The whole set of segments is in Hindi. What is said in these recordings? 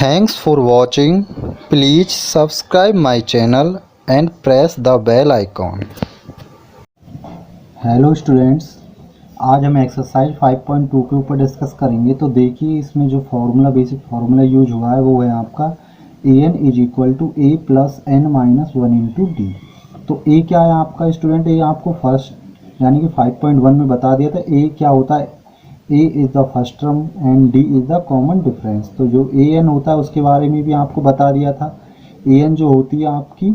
Thanks for watching. Please subscribe my channel and press the bell icon. Hello students, आज हम एक्सरसाइज 5.2 के ऊपर डिस्कस करेंगे। तो देखिए, इसमें जो फार्मूला बेसिक फार्मूला यूज हुआ है वो है आपका an is equal to a plus N minus one into d. तो ए क्या है आपका स्टूडेंट, ए आपको फर्स्ट यानी कि 5.1 में बता दिया था। ए क्या होता है, A is the first term and D is the common difference. तो जो ए एन होता है उसके बारे में भी आपको बता दिया था। ए एन जो होती है आपकी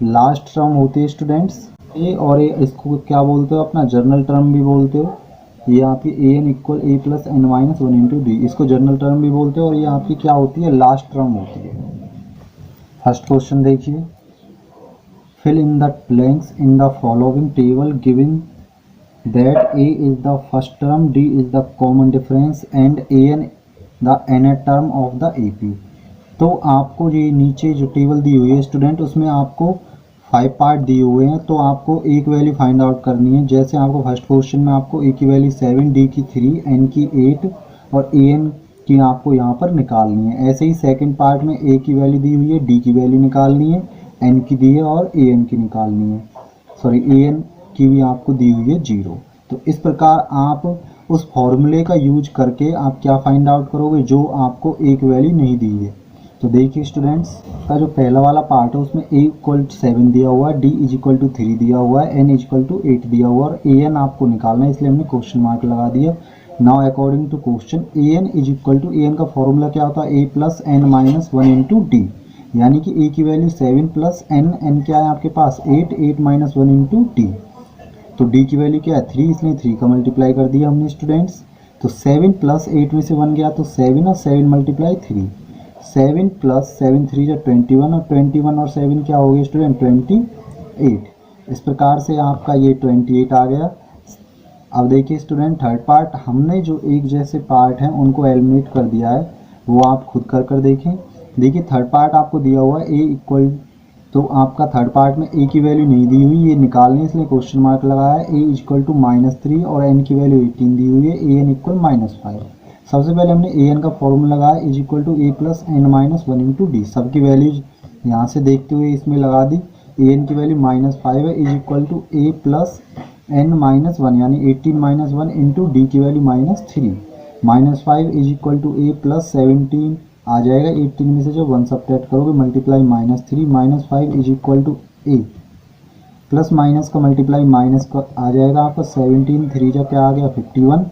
लास्ट टर्म होती है स्टूडेंट्स। ए और ए इसको क्या बोलते हो, अपना जर्नल टर्म भी बोलते हो। ये आपकी a N equal a plus N minus one into d, इसको जर्नल टर्म भी बोलते हो। और ये आपकी क्या होती है, लास्ट टर्म होती है। फर्स्ट क्वेश्चन देखिए, fill in the blanks in the following table given that a is the first term, d is the common difference and an the nth term of the ap। तो आपको ये नीचे जो टेबल दी हुई है स्टूडेंट, उसमें आपको 5 पार्ट दिए हुए हैं। तो आपको ए की वैल्यू फाइंड आउट करनी है। जैसे आपको फर्स्ट क्वेश्चन में आपको ए की वैल्यू 7, डी की 3, एन की 8 और ए एन की आपको यहाँ पर निकालनी है। ऐसे ही सेकंड पार्ट में ए की वैल्यू दी हुई है, डी की वैल्यू निकालनी है, एन की दी है और ए एन की निकालनी है। सॉरी, ए एन की भी आपको दी हुई है 0। तो इस प्रकार आप उस फॉर्मूले का यूज करके आप क्या फाइंड आउट करोगे, जो आपको एक वैल्यू नहीं दी है। तो देखिए स्टूडेंट्स, का जो पहला वाला पार्ट है उसमें ए इक्वल 7 दिया हुआ है, डी इज इक्वल टू 3 दिया हुआ है, एन इज इक्वल टू 8 दिया हुआ है और ए एन आपको निकालना है, इसलिए हमने क्वेश्चन मार्क लगा दिया। Now according to question, a n is equal to, a n का फॉर्मूला क्या होता है, a plus N minus one into d. यानी कि ए की वैल्यू 7 प्लस एन, एन क्या है आपके पास 8, 8 माइनस वन इंटू डी। तो डी की वैल्यू क्या है 3, इसलिए 3 का मल्टीप्लाई कर दिया हमने स्टूडेंट्स। तो 7 प्लस 8 में से 1 गया तो 7 और 7 मल्टीप्लाई 3, 7 प्लस 7 3 जो 21 और 21 और 7 क्या हो गया स्टूडेंट 28। इस प्रकार से आपका ये 28 आ गया। अब देखिए स्टूडेंट, थर्ड पार्ट हमने जो एक जैसे पार्ट हैं उनको एलिमिनेट कर दिया है, वो आप खुद कर देखें। देखिए थर्ड पार्ट आपको दिया हुआ है ए इक्वल, तो आपका थर्ड पार्ट में ए की वैल्यू नहीं दी हुई, ये निकालनी है, इसलिए क्वेश्चन मार्क लगाया है। ए इक्वल टू -3 और एन की वैल्यू 18 दी हुई है, ए एन इक्वल -5। सबसे पहले हमने ए एन का फॉर्मूला लगाया is equal to a plus N minus one into d. सबकी वैल्यूज यहाँ से देखते हुए इसमें लगा दी। ए एन की वैल्यू -5 है, is equal to a plus N minus one यानी 18 माइनस वन इंटू डी की value -3। -5 is equal to a plus 17 आ जाएगा, 18 में से जो 1 सब्ट्रैक्ट करोगे multiply -3 -5 is equal to a plus minus का मल्टीप्लाई माइनस का आ जाएगा आपका 17, 3 जा क्या आ गया 51।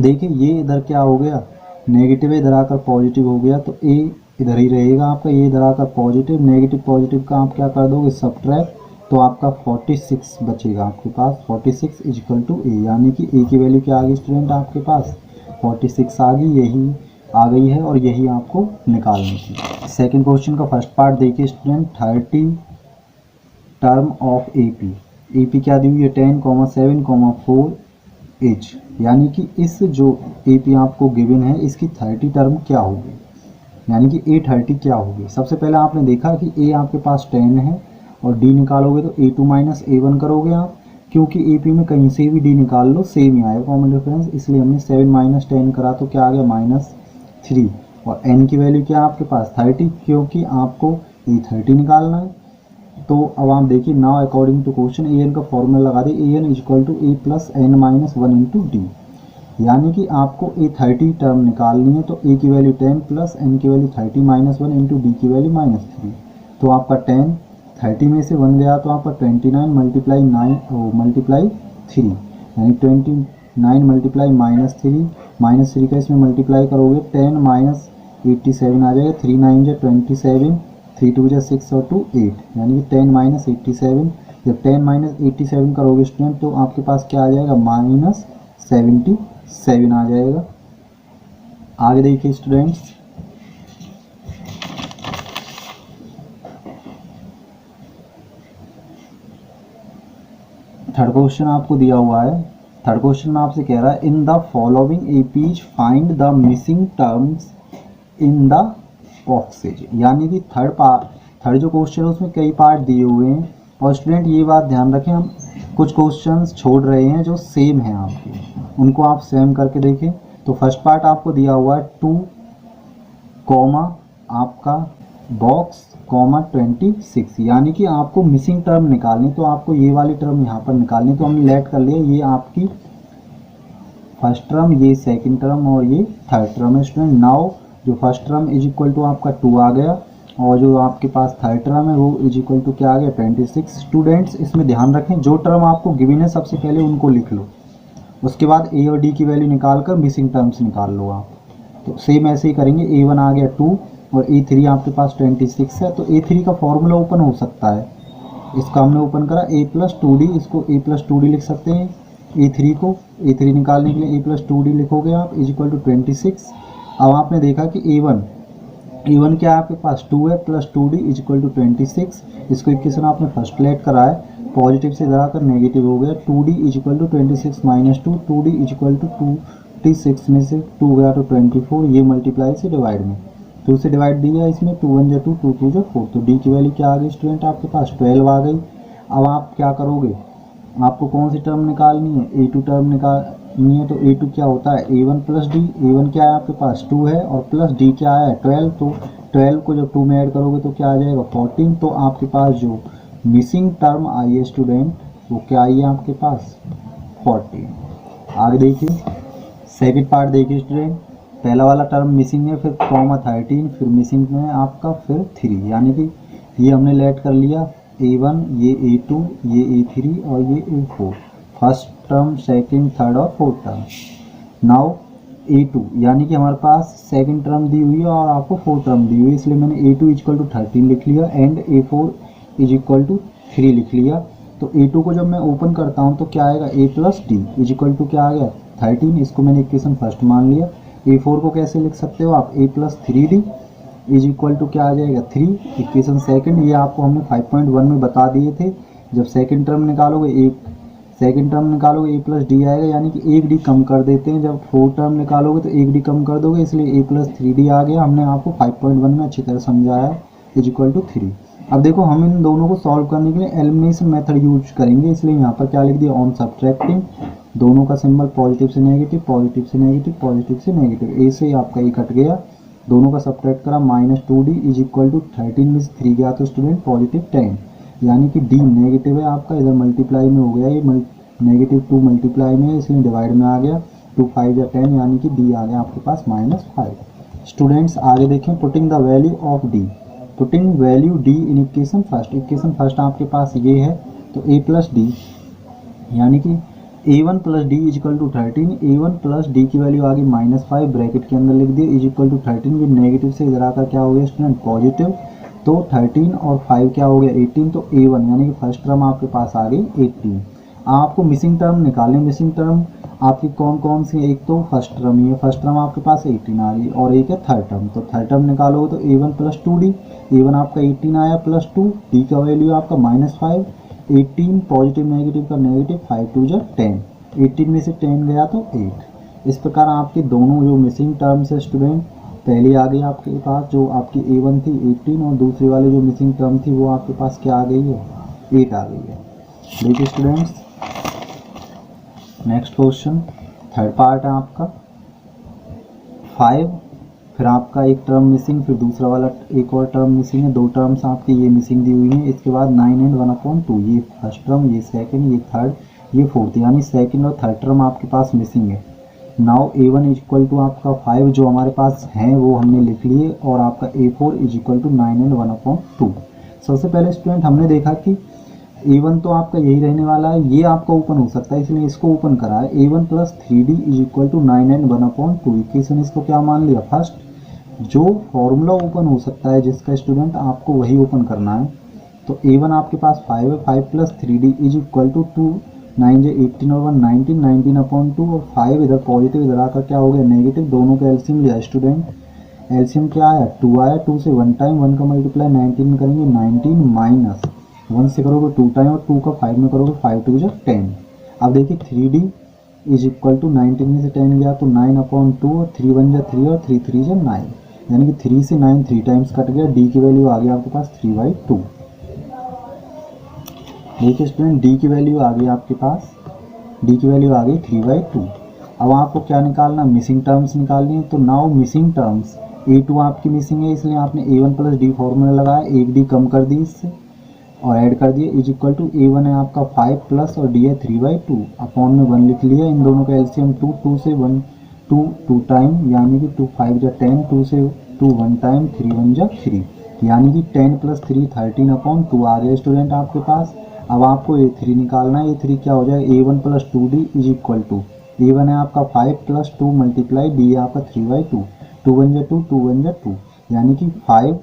देखिए ये इधर क्या हो गया नेगेटिव है, इधर आकर पॉजिटिव हो गया, तो ए इधर ही रहेगा आपका, ये इधर आकर पॉजिटिव, नेगेटिव पॉजिटिव का आप क्या कर दोगे सब्ट्रैक्ट, तो आपका 46 बचेगा आपके पास। 46 इज इक्वल टू ए, यानी कि ए की वैल्यू क्या आ गई स्टूडेंट आपके पास 46 आ गई, यही आ गई है और यही आपको निकालनी थी। सेकंड क्वेश्चन का फर्स्ट पार्ट देखिए student, 30 term of AP. AP क्या दी हुई है 10, 7, 4 एच। यानी कि इस जो एपी आपको गिवन है इसकी 30 टर्म क्या होगी, यानी कि ए 30 क्या होगी। सबसे पहले आपने देखा कि ए आपके पास 10 है और डी निकालोगे तो A2 माइनस A1 करोगे आप, क्योंकि एपी में कहीं से भी डी निकाल लो सेम ही आएगा कॉमन डिफरेंस, इसलिए हमने 7 माइनस 10 करा तो क्या आ गया -3। और n की वैल्यू क्या है आपके पास 30, क्योंकि आपको ए 30 निकालना है। तो अब आप देखिए, now according to question a n का फॉर्मूला लगा दे, a n is equal to a plus N minus one into d. यानी कि आपको ए 30 टर्म निकालनी है, तो ए की वैल्यू 10 प्लस एन की value 30 minus one into D की वैल्यू -3। तो आपका 10 30 में से 1 गया तो आपका 29 मल्टीप्लाई 9 मल्टीप्लाई 3, यानी 29 मल्टीप्लाई -3 का इसमें मल्टीप्लाई करोगे 10 माइनस 87 आ जाएगा, 3 9 जा 27, 3 2 जा 6 और 2 8, यानी कि 10 माइनस 87। जब 10 माइनस 87 करोगे स्टूडेंट तो आपके पास क्या आ जाएगा -77 आ जाएगा। आगे देखिए स्टूडेंट्स, थर्ड क्वेश्चन आपको दिया हुआ है। थर्ड क्वेश्चन में आपसे कह रहा है इन the following APs find the missing terms in the boxes. यानी कि थर्ड जो क्वेश्चन है उसमें कई पार्ट दिए हुए हैं और स्टूडेंट ये बात ध्यान रखें, हम कुछ क्वेश्चंस छोड़ रहे हैं जो सेम हैं आपके, उनको आप सेम करके देखें। तो फर्स्ट पार्ट आपको दिया हुआ है 2, आपका बॉक्स कॉमा 26, यानी कि आपको मिसिंग टर्म निकालनी, तो आपको ये वाली टर्म यहाँ पर निकालनी। तो हमने लेट कर लिया, ये आपकी फर्स्ट टर्म, ये सेकंड टर्म और ये थर्ड टर्म है स्टूडेंट। नाउ जो first term is equal to आपका 2 आ गया और जो आपके पास थर्ड टर्म है वो इज इक्वल टू क्या आ गया 26। स्टूडेंट्स इसमें ध्यान रखें, जो टर्म आपको गिवन है सबसे पहले उनको लिख लो, उसके बाद ए और डी की वैल्यू निकाल कर मिसिंग टर्म्स निकाल लो आप। तो सेम ऐसे ही करेंगे, A1 आ गया 2 और A3 आपके पास 26 है। तो A3 का फॉर्मूला ओपन हो सकता है, इसका हमने ओपन करा a+2d, इसको a+2d लिख सकते हैं। A3 निकालने के लिए a+2d लिखोगे आप इज इक्वल टू 26। अब आपने देखा कि A1 क्या है आपके पास 2 है plus 2d is equal to 26। इसको इक्वेशन आपने फर्स्ट लेट करा है, पॉजिटिव से इधर आकर नेगेटिव हो गया। 2d is equal to 26 minus 2, 2d is equal to 26 में से 2 गया तो 24, ये मल्टीप्लाई से डिवाइड में 2 से डिवाइड दिया इसमें, 2 1 2, 2 2 4। तो डी की वैल्यू क्या आ गई स्टूडेंट आपके पास 12 आ गई। अब आप क्या करोगे, आपको कौन सी टर्म निकालनी है, A2 टर्म निकालनी है। तो A2 क्या होता है A1 प्लस डी, A1 क्या है आपके पास 2 है और प्लस डी क्या है 12। तो 12 को जब 2 में ऐड करोगे तो क्या आ जाएगा 14। तो आपके पास जो मिसिंग टर्म आई है स्टूडेंट वो क्या आई है आपके पास 14। आगे देखिए सेकंड पार्ट देखिए स्टूडेंट, पहला वाला टर्म मिसिंग है, फिर कॉमा 13, फिर मिसिंग में आपका फिर 3, यानी कि ये हमने लेट कर लिया A1, ये A2, ये A3 और ये A4, first term second third और फोर्थ टर्म। नाउ A2 यानी कि हमारे पास सेकंड टर्म दी हुई है और आपको फोर्थ टर्म दी हुई है, इसलिए मैंने A2 इक्वल टू 13 लिख लिया and A4 is equal to 3 लिख लिया। तो A2 को जब मैं ओपन करता हूँ तो क्या आएगा A plus d is equal to क्या आ गया 13, इसको मैंने इक्वेशन फर्स्ट मान लिया। A4 को कैसे लिख सकते हो आप A plus 3d is equal to क्या आ जाएगा 3, इक्वेशन सेकंड, ये आपको हमने 5.1 में बता दिए थे। जब सेकंड टर्म निकालोगे A प्लस डी आएगा, यानी कि एक डी कम कर देते हैं। जब फोर्थ टर्म निकालोगे तो एक डी कम कर दोगे, इसलिए A प्लस 3d आ गया। हमने आपको 5.1 में अच्छी तरह समझाया इज इक्वल टू 3। अब देखो हम इन दोनों को सॉल्व करने के लिए एलिमिनेशन मेथड यूज करेंगे, इसलिए यहाँ पर क्या लिख दिया ऑन सब्ट्रैक्टिंग, दोनों का सिंबल पॉजिटिव से नेगेटिव, पॉजिटिव से नेगेटिव, पॉजिटिव से नेगेटिव, ए से आपका ये कट गया, दोनों का सब्ट्रैक्ट करा -2d इज इक्वल टू 13 में से 3 गया तो स्टूडेंट पॉजिटिव 10, यानी कि d नेगेटिव है आपका, इधर मल्टीप्लाई में हो गया, ये -2 मल्टीप्लाई में है इसलिए डिवाइड में आ गया, 2 5 या 10 यानी कि d आ गया आपके पास -5। स्टूडेंट्स आगे देखें, putting the value of d, putting value d in equation first आपके पास ये है, तो a प्लस डी यानी कि A1 plus d is equal to 13, A1 plus d की वैल्यू आ गई -5 ब्रैकेट के अंदर लिख दिए इज इक्वल टू 13, भी नेगेटिव से इधर आकर क्या हो गया स्टूडेंट पॉजिटिव, तो 13 और 5 क्या हो गया 18, तो A1 यानी कि फर्स्ट टर्म आपके पास आ गई 18। आपको मिसिंग टर्म निकालने, मिसिंग टर्म आपकी कौन कौन सी, एक तो फर्स्ट टर्म ही है, फर्स्ट टर्म आपके पास 18 आ गई और एक है थर्ड टर्म, तो थर्ड टर्म निकालोगे तो A1 प्लस 2d, A1 आपका 18 आया प्लस 2, d का वैल्यू आपका -5, 18 पॉजिटिव नेगेटिव का नेगेटिव, 5 2 जा 10, 18 में से 10 गया तो 8। इस प्रकार आपके दोनों जो मिसिंग टर्म्स है स्टूडेंट, पहली आ गई आपके पास जो आपकी A1 थी 18 और दूसरी वाली जो मिसिंग टर्म थी वो आपके पास क्या आ गई है 8 आ गई है। देखिए students next question, third part है आपका 5, फिर आपका एक टर्म मिसिंग, फिर दूसरा वाला एक और टर्म मिसिंग है, दो टर्म्स आपकी ये मिसिंग दी हुई हैं। इसके बाद 9 एंड 1/2, ये फर्स्ट टर्म, ये सेकंड, ये थर्ड, ये फोर्थ, यानी सेकंड और थर्ड टर्म आपके पास मिसिंग है। Now A1 is equal to आपका 5 जो हमारे पास हैं वो हमने लिख लिए और आपका A4 is equal to 9 and 1/2। सबसे पहले स्टूडेंट हमने देखा कि A1 तो आपका यही रहने वाला है, ये आपका ओपन हो सकता है इसलिए इसको ओपन करा है। A1 plus 3d is equal to 9 and 1/2, equation इसको क्या मान लिया फर्स्ट, जो फॉर्मूला ओपन हो सकता है जिसका स्टूडेंट आपको वही ओपन करना है। तो A1 आपके पास 5 है, 5 plus 3d is equal to 2, 9 जे 18 और 1 19, 19/2 और 5 इधर पॉजिटिव इधर आकर क्या हो गया नेगेटिव, दोनों का एलसीएम लिया स्टूडेंट, एलसीएम क्या आया 2 आया, 2 से 1 टाइम 1 का मल्टीप्लाई 19 में करेंगे 19 माइनस 1 से करोगे 2 टाइम और 2 का 5 में करोगे 5 2 जा 10। अब देखिए 3d इज इक्वल टू 19 में से 10 गया तो 9/2 और 3 1 जा 3 और 3 3 जा 9, यानी कि 3 से 9 3 टाइम्स कट गया, d की वैल्यू आ गई आपके पास 3/2। देखिए स्टूडेंट d की वैल्यू आ गई आपके पास, d की वैल्यू आ गई 3/2। अब आपको क्या निकालना, मिसिंग टर्म्स निकालनी है। तो नाउ मिसिंग टर्म्स A2 आपकी मिसिंग है, इसलिए आपने A1 प्लस डी फॉर्मूला लगाया, एक डी कम कर दी इससे और ऐड कर दिए, इज इक्वल टू A1 है आपका 5 प्लस और डी है 3/2, अपॉन में 1 लिख लिया। इन दोनों का एलसीएम 2, 2 से 1 2 टाइम, यानी कि 2 5 जा 10, 2 से 2 1 टाइम, 3 1 जा 3, यानी कि 10 प्लस 3 13/2 आ गया स्टूडेंट आपके पास। अब आपको A3 निकालना है। A3 क्या हो जाएगा, A1 plus 2D is equal to A1 है आपका 5 प्लस 2 मल्टीप्लाई डी है आपका 3/2, 2 1 जा 2, 2 1 जा 2, यानी कि 5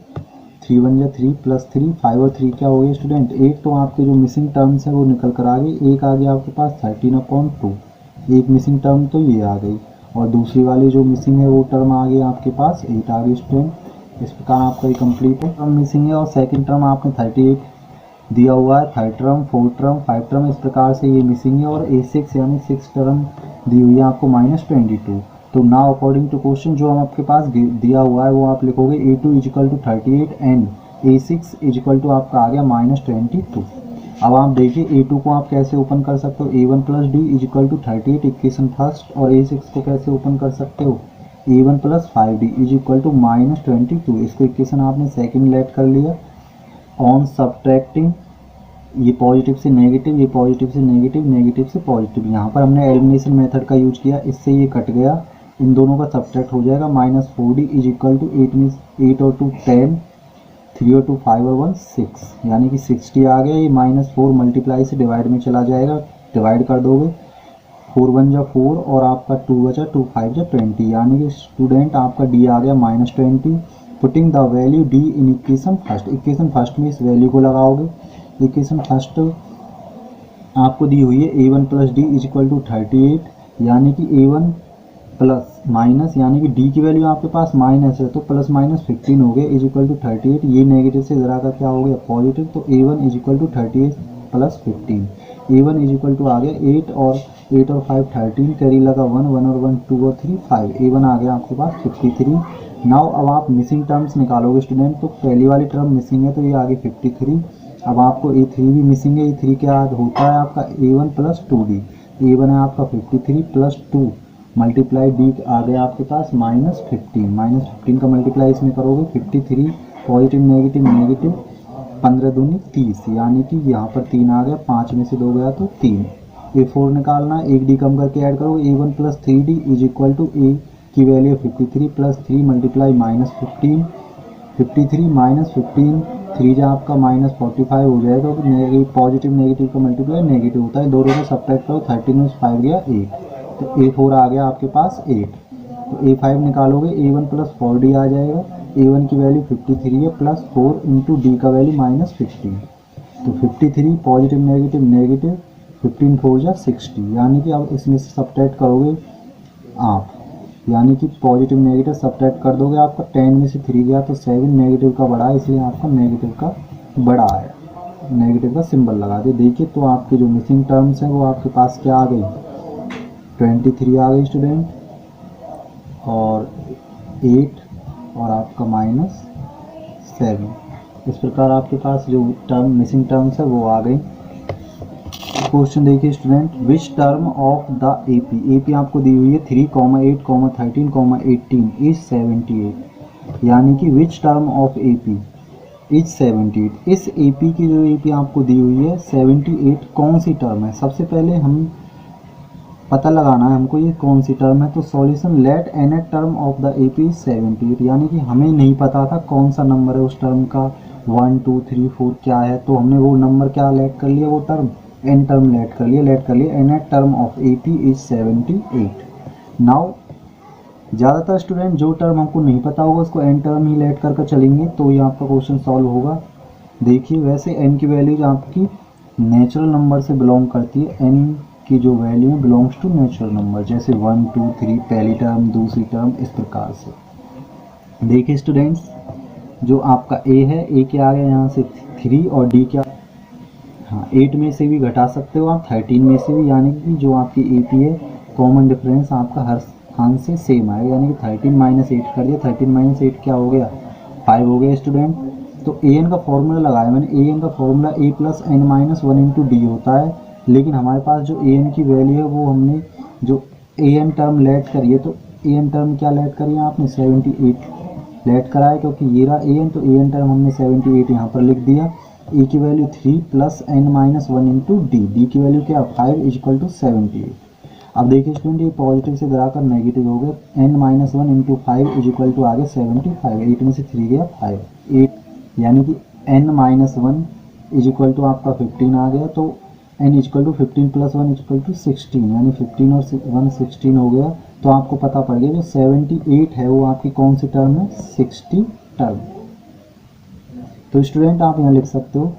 3 1 जा 3 प्लस 3, 5 और 3 क्या हो गया स्टूडेंट 8। तो आपके जो मिसिंग टर्म्स है वो निकल कर आ गई। एक आ गया आपके पास 13/2, एक मिसिंग टर्म तो ये आ गई, और दूसरी वाली जो मिसिंग है वो टर्म आ गई आपके पास 8 आ गई स्टूडेंट। इस प्रकार आपका ये कंप्लीट है। टर्म मिसिंग है और सेकंड टर्म आपने 38 दिया हुआ है, third term, fourth term, 5 term, इस प्रकार से ये मिसिंग है। और A6 यानी 6 टर्म दी हुई है आपको -22। तो नाउ अकॉर्डिंग टू क्वेश्चन जो हम आपके पास दिया हुआ है वो आप लिखोगे A2 is equal to 38 and A6 is equal to आपका आ गया -22। अब आप देखिए A2 को आप कैसे ओपन कर सकते हो, A1 plus d is equal to 38 equation first, और A6 को कैसे ओपन कर सकते हो, A1 plus 5D is equal to -22। इसको इक्वेशन आपने सेकंड लेट कर लिया। ऑन सब्ट्रैक्टिंग, ये पॉजिटिव से नेगेटिव, ये पॉजिटिव से नेगेटिव, नेगेटिव से पॉजिटिव, यहाँ पर हमने एलिमिनेशन मेथड का यूज किया, इससे ये कट गया, इन दोनों का सब्ट्रैक्ट हो जाएगा। -4D is equal to 8 mean 8 और 2 10, 3 और 2 5 और 1 6, यानी कि 60 आ गया। ये -4 मल्टीप्लाई से डिवाइड में चला जाएगा, डिवाइड कर दोगे, 4 1 जा 4 और आपका 2 बचा 2 5 जा 20, यानी कि स्टूडेंट आपका डी आ गया -20। Putting the value D in equation first, equation first में इस वैल्यू को लगाओगे। इक्वेशन फर्स्ट आपको दी हुई है A1 plus d is equal to 38, यानी कि A1 प्लस माइनस, यानी कि डी की वैल्यू आपके पास माइनस है तो प्लस माइनस 15 हो गया इज इक्वल टू 38, ये नेगेटिव से ज़रा का क्या हो गया पॉजिटिव, तो A1 is equal to 38 plus 15, A1 is equal to आ गया 8 और 5 13, कैरी लगा 1 1 और 1 2 और 3 5, A1 आ गया आपके पास 53। नाउ अब आप मिसिंग टर्म्स निकालोगे स्टूडेंट, तो पहली वाली टर्म मिसिंग है तो ये आगे 53। अब आपको A3 भी मिसिंग है, A3 क्या होता है आपका A1 प्लस 2D, A1 है आपका 53 प्लस 2 मल्टीप्लाई डी आ गया आपके पास -15 का मल्टीप्लाई इसमें करोगे 53, पॉजिटिव नेगेटिव नेगेटिव, 15 दूनी 30, यानी कि यहाँ पर 3 आ गया, 5 में से 2 गया तो 3। A4 निकालना है, एक डी कम करके ऐड करोगे, A1 plus 3D is equal to A की वैल्यू 53 प्लस 3 मल्टीप्लाई -15, 53 -15, 3 जो आपका -45 हो जाएगा, तो पॉजिटिव नेगेटिव का मल्टीप्लाई नेगेटिव होता है, दोनों में सब्ट्रैक्ट करो, 13 में 5 गया 8, तो A4 आ गया आपके पास 8। तो A5 निकालोगे, A1 प्लस 4D आ जाएगा, A1 की वैल्यू 53 है प्लस 4 इंटू डी का वैल्यू -15, तो 53 पॉजिटिव नेगेटिव नेगेटिव, 15 4 जा 60, यानी कि अब इसमें से सब्ट्रैक्ट करोगे आप, यानी कि पॉजिटिव नेगेटिव सब्ट्रैक्ट कर दोगे, आपका 10 में से 3 गया तो 7, नेगेटिव का बड़ा है इसलिए आपका नेगेटिव का बड़ा आया, नेगेटिव का सिंबल लगा दे। देखिए तो आपके जो मिसिंग टर्म्स हैं वो आपके पास क्या आ गई, 23 आ गई स्टूडेंट, और 8 और आपका -7, इस प्रकार आपके पास जो टर्म मिसिंग टर्म्स है वो आ गई। क्वेश्चन देखिए student, which term of the AP आपको दी हुई है 3, 8, 13, 18 इज 78, यानी कि which term of AP is 78, इस एपी की जो एपी आपको दी हुई है 78 कौन सी टर्म है, सबसे पहले हम पता लगाना है हमको ये कौन सी टर्म है। तो solution let N A term of the AP is 78, यानी कि हमें नहीं पता था कौन सा नंबर है उस टर्म का, 1 2 3 4 क्या है, तो हमने वो नंबर क्या लेट कर लिया, वो टर्म एन टर्म लेट कर लिया N A term of AP is 78। Now ज़्यादातर स्टूडेंट जो टर्म हमको नहीं पता होगा उसको एन टर्म ही लेट कर चलेंगे, तो ये आपका क्वेश्चन सॉल्व होगा। देखिए वैसे एन की वैल्यूज आपकी नेचुरल नंबर से बिलोंग करती है, एन की जो वैल्यू है बिलोंग्स टू नेचुरल नंबर, जैसे 1 2 3 पहली टर्म दूसरी टर्म, इस प्रकार से। देखिए स्टूडेंट्स जो आपका ए है, ए क्या आ गया यहाँ से 3 और डी क्या, हाँ 8 में से भी घटा सकते हो आप, 13 में से भी, यानी कि जो आपकी ए पी है कॉमन डिफरेंस आपका हर स्थान से सेम आएगा, यानी कि 13 - 8 कर दिया, 13 - 8 क्या हो गया 5 हो गया स्टूडेंट। तो ए एन का फॉर्मूला लगाया मैंने, ए एन का formula a plus N minus 1 into d होता है, लेकिन हमारे पास जो ए एन की वैल्यू है वो हमने जो ए एन टर्म लेट करी है, तो ए एन टर्म क्या लेट करी है आपने 78 लेट कराए क्योंकि ये रहा ए एन, तो ए एन टर्म हमने 78 यहाँ पर लिख दिया। ए की value 3 plus N minus 1 into D, D की वैल्यू क्या 5 इक्वल टू 78। अब देखिए स्टूडेंट ये पॉजिटिव से धराकर नेगेटिव हो गया, n minus 1 into 5 equal to आ गया 75, 8 में से 3 गया 5, 8 यानी कि एन माइनस 1 इक्वल टू आपका 15 आ गया। तो N equal to 15 plus 1 equal to 16, यानी 15 और 1 16 हो गया। तो आपको पता पड़ गया जो 78 है वो आपकी कौन सी टर्म है, 60 टर्म। तो स्टूडेंट आप यहाँ लिख सकते हो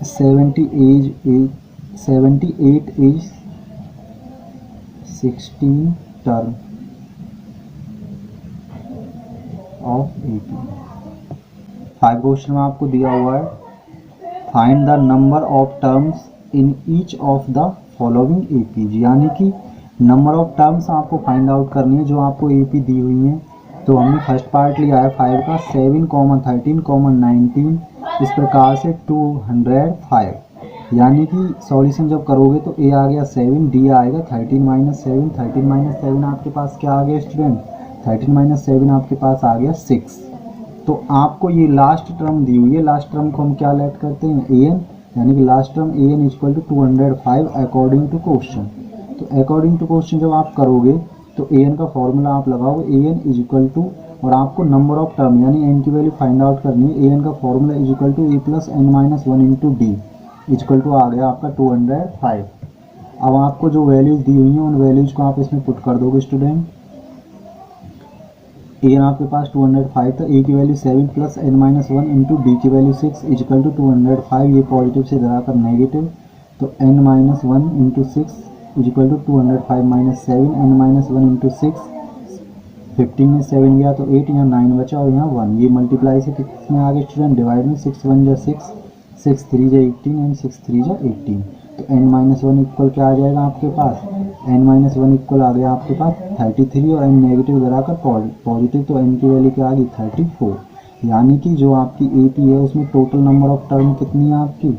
78 is 16 term of AP। 5 question में आपको दिया हुआ है find the number of terms in each of the following AP, यानी कि नंबर ऑफ टर्म्स आपको फाइंड आउट करनी है जो आपको AP दी हुई है। तो हमने फर्स्ट पार्ट लिया है 5 का, 7, 13, 19, इस प्रकार से 205, यानी कि सॉल्यूशन जब करोगे तो ए आ गया 7, डी आएगा 13 माइनस 7, 13 माइनस 7 आपके पास क्या आ गया स्टूडेंट, 13 माइनस 7 आपके पास आ गया 6। तो आपको ये लास्ट टर्म दी हुई है, लास्ट टर्म को हम क्या लेट करते हैं, ए एन, यानी कि last term A N equal to 205 according to question. तो अकॉर्डिंग टू क्वेश्चन जब आप करोगे तो ए एन का फॉर्मूला आप लगाओगे, a n is equal to, और आपको नंबर ऑफ टर्म यानी एन की वैल्यू फाइंड आउट करनी है। ए एन का formula is equal to a plus N minus 1 into d equal to आ गया आपका 205। अब आपको जो वैल्यूज दी हुई हैं उन वैल्यूज को आप इसमें पुट कर दोगे स्टूडेंट। ए एन आपके पास 205 था, ए की value 7 plus N minus 1 into D की वैल्यू 6 इक्वल टू 205, ये पॉजिटिव से धराकर नेगेटिव, तो N minus 1 into 6 equal to 205 minus 7, N minus 1 into 6, 15 में 7 गया तो 8, यहाँ 9 बचा और यहाँ 1, ये मल्टीप्लाई से कितने आगे स्टूडेंट, डिवाइड में 6 1 जा 6, 6 3 जा 18 एंड 6 3 जा 18। तो n माइनस 1 इक्वल क्या आ जाएगा आपके पास, n माइनस 1 इक्वल आ गया आपके पास 33, और n नेगेटिव धराकर पॉजिटिव, तो n की वैल्यू क्या आ गई 34, यानी कि जो आपकी AP है उसमें टोटल नंबर ऑफ टर्म कितनी है आपकी,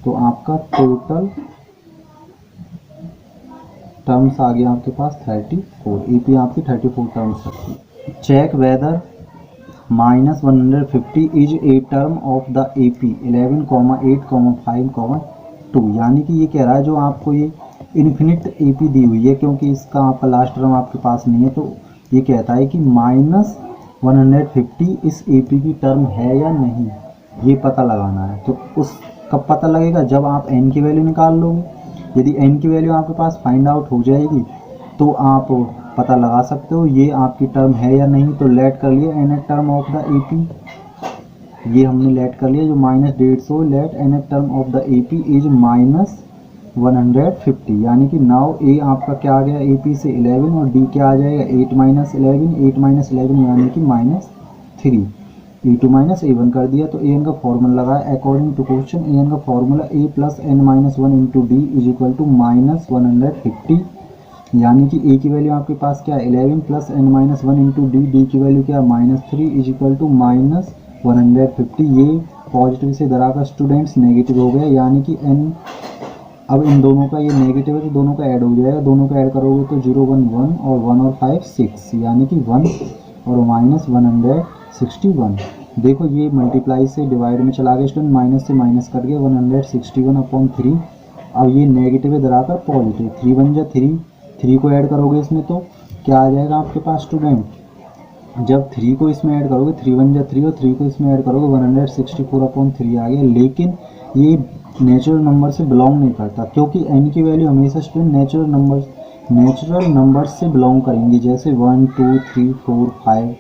तो आपका टोटल टर्म्स आ गया आपके पास 34, AP आपकी 34 टर्म्स रखी। Check whether minus 150 is A term of the AP 11, 8, 5, 2, यानी कि ये कह रहा है जो आपको ये इन्फिनिट AP दी हुई है, क्योंकि इसका आपका लास्ट टर्म आपके पास नहीं है, तो ये कहता है कि माइनस 150 इस AP की टर्म है या नहीं, ये पता लगाना है। तो उस कब पता लगेगा, जब आप n की वैल्यू निकाल लोगे। यदि n की वैल्यू आपके पास फाइंड आउट हो जाएगी तो आप पता लगा सकते हो ये आपकी टर्म है या नहीं। तो लेट कर लिया N term of the AP, ये हमने लेट कर लिया जो minus 150, let N term of the AP is minus 150, यानी कि नाउ ए आपका क्या आ गया AP से 11 और डी क्या आ जाएगा 8 माइनस 11, 8 माइनस 11 यानी कि माइनस 3, E2 माइनस A1 कर दिया। तो ए एन का फॉर्मूला लगाया according to question, a n का formula a plus N minus 1 into d is equal to minus 150, यानी कि ए की वैल्यू आपके पास क्या है 11 plus N minus 1 into D, D की वैल्यू क्या है minus 3 is equal to minus 150। ये पॉजिटिव से धराकर स्टूडेंट्स नेगेटिव हो गया, यानी कि एन, अब इन दोनों का ये नेगेटिव है तो दोनों का ऐड हो जाएगा, दोनों का ऐड करोगे तो 0 1 1 और 1 और 5 6, यानी कि 1 और माइनस 161। देखो ये मल्टीप्लाई से डिवाइड में चला गया स्टूडेंट, माइनस से माइनस कट गया 161/3। अब ये नेगेटिव है धराकर पॉजिटिव, 3 1 जा 3, 3 को ऐड करोगे इसमें तो क्या आ जाएगा आपके पास स्टूडेंट, जब 3 को इसमें ऐड करोगे 3 1 जा 3 और 3 को इसमें ऐड करोगे 164/3 आ गया। लेकिन ये नेचुरल नंबर से बिलोंग नहीं करता, क्योंकि n की वैल्यू हमेशा स्टूडेंट नेचुरल नंबर से बिलोंग करेंगी, जैसे 1 2 3 4 5।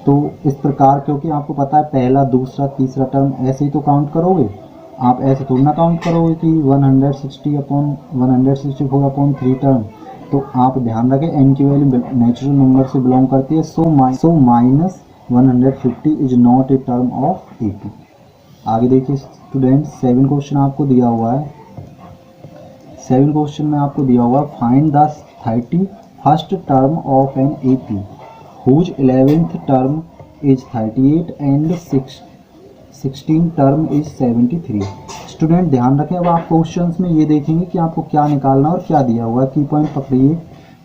तो इस प्रकार, क्योंकि आपको पता है पहला दूसरा तीसरा टर्म ऐसे ही तो काउंट करोगे, आप ऐसे थोड़ा ना काउंट करोगे कि 164/3 टर्म। तो आप ध्यान रखें n की वैल्यू नेचुरल नंबर से बिलोंग करती है, so minus 150 is not a term of AP। आगे देखिए स्टूडेंट 7 क्वेश्चन आपको दिया हुआ है। 7 क्वेश्चन में आपको दिया हुआ find the 31st term of an AP whose 11th term is 38 and 16th term is 73। Student ध्यान रखें, अब आप क्वेश्चंस में ये देखेंगे कि आपको क्या निकालना और क्या दिया हुआ है। की पॉइंट पकड़िए,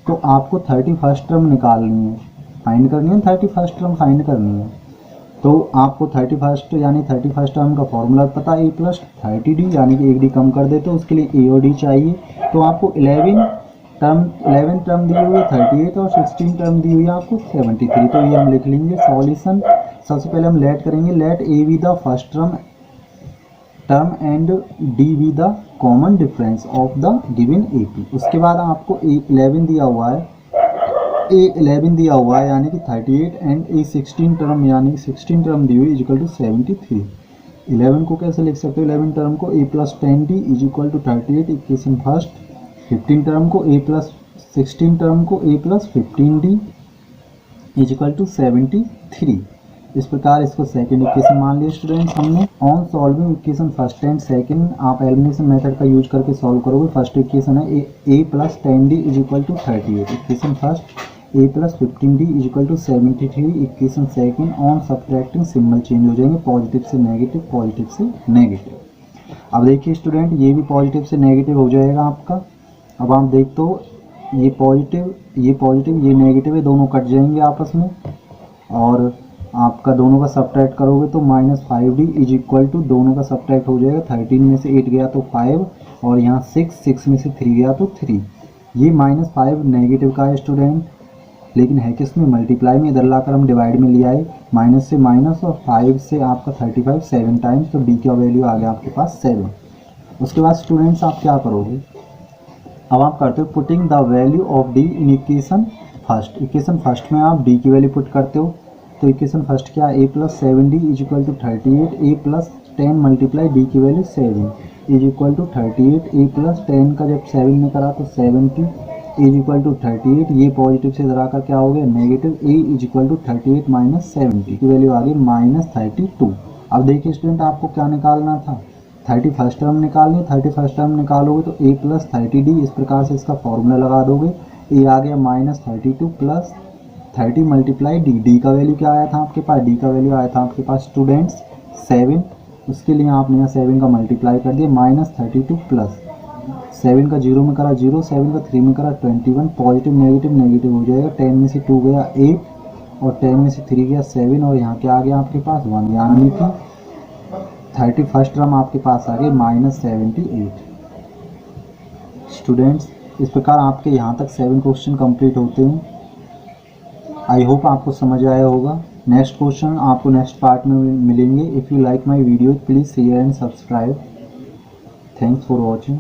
तो आपको 31st टर्म निकालनी है, फाइंड करनी है, 31st टर्म फाइंड करनी है। तो आपको 31st यानी 31st टर्म का फॉर्मूला पता है, A+30D, यानी कि एक डी कम कर देते, तो उसके लिए A और D चाहिए। तो आपको 11 टर्म दी हुई है 38 और 16 टर्म दी हुई है आपको 73। तो ये हम लिख लेंगे सॉल्यूशन। सबसे पहले हम लेट करेंगे, let A be the first term and D be the common difference of the given AP। उसके बाद आपको A11 दिया हुआ है, A11 दिया हुआ है यानी कि 38 एंड A16 टर्म यानी 16 टर्म दी हुई इजिकल टू 73। 11 को कैसे लिख सकते हो, 11 टर्म को A+10D is equal to 38 equation first, 15 term को A+16 टर्म को A+15D इजिकल टू 73। इस प्रकार इसको सेकंड इक्वेशन मान लिया स्टूडेंट्स हमने। On solving equation first and second आप एलिमिनेशन मेथड का यूज करके सॉल्व करोगे। फर्स्ट इक्वेशन है A+10D is equal to 38 equation first, A+15D is equal to 73 equation second. On subtracting symbol change हो जाएंगे, पॉजिटिव से नेगेटिव, पॉजिटिव से नेगेटिव। अब देखिए स्टूडेंट, ये भी पॉजिटिव से नेगेटिव हो जाएगा आपका। अब आप देखते हो ये पॉजिटिव ये नेगेटिव है, दोनों कट जाएंगे आपस में, और आपका दोनों का सब्ट्रैक्ट करोगे तो -5D इज इक्वल टू, दोनों का सब्ट्रैक्ट हो जाएगा, 13 में से 8 गया तो 5 और यहाँ 6 में से 3 गया तो 3। ये -5 नेगेटिव का है स्टूडेंट, लेकिन है किस में, मल्टीप्लाई में। इधर लाकर हम डिवाइड में लिया है, माइनस से माइनस और 5 से आपका 35 7 टाइम्स, तो D का वैल्यू आ गया आपके पास 7। उसके बाद स्टूडेंट्स आप क्या करोगे, अब आप करते हो putting the value of D in equation first. Equation first में आप D की वैल्यू पुट करते हो, तो इक्वेशन फर्स्ट क्या है, A+7D is equal to 38, A+10 multiply D की value 7 is equal to 38, A+10 का जब 7 में करा तो 70 इज इक्वल टू 38। ये पॉजिटिव से इधर आकर क्या हो गया negative, A is equal to 38 minus 70 की वैल्यू आ गई -32। अब देखिए स्टूडेंट, आपको क्या निकालना था, 31st टर्म निकालनी। 31st टर्म निकालोगे तो A+30D, इस प्रकार से इसका फॉर्मूला लगा दोगे। A आ गया -32 प्लस 30 मल्टीप्लाई D का वैल्यू क्या आया था आपके पास, D का वैल्यू आया था आपके पास स्टूडेंट्स 7। उसके लिए आपने यहाँ 7 का मल्टीप्लाई कर दिया, -32 प्लस 7 का 0 में करा 0, 7 का 3 में करा 21, पॉजिटिव नेगेटिव नेगेटिव हो जाएगा, 10 में से 2 गया 8 और 10 में से 3 गया 7 और यहाँ क्या आ गया आपके पास 1, यानी कि 31st टर्म आपके पास आ गई -78। स्टूडेंट्स, इस प्रकार आपके यहाँ तक 7 क्वेश्चन कंप्लीट होते हैं। आई होप आपको समझ आया होगा। नेक्स्ट क्वेश्चन आपको नेक्स्ट पार्ट में मिलेंगे। If you like my video please share and subscribe. Thanks for watching.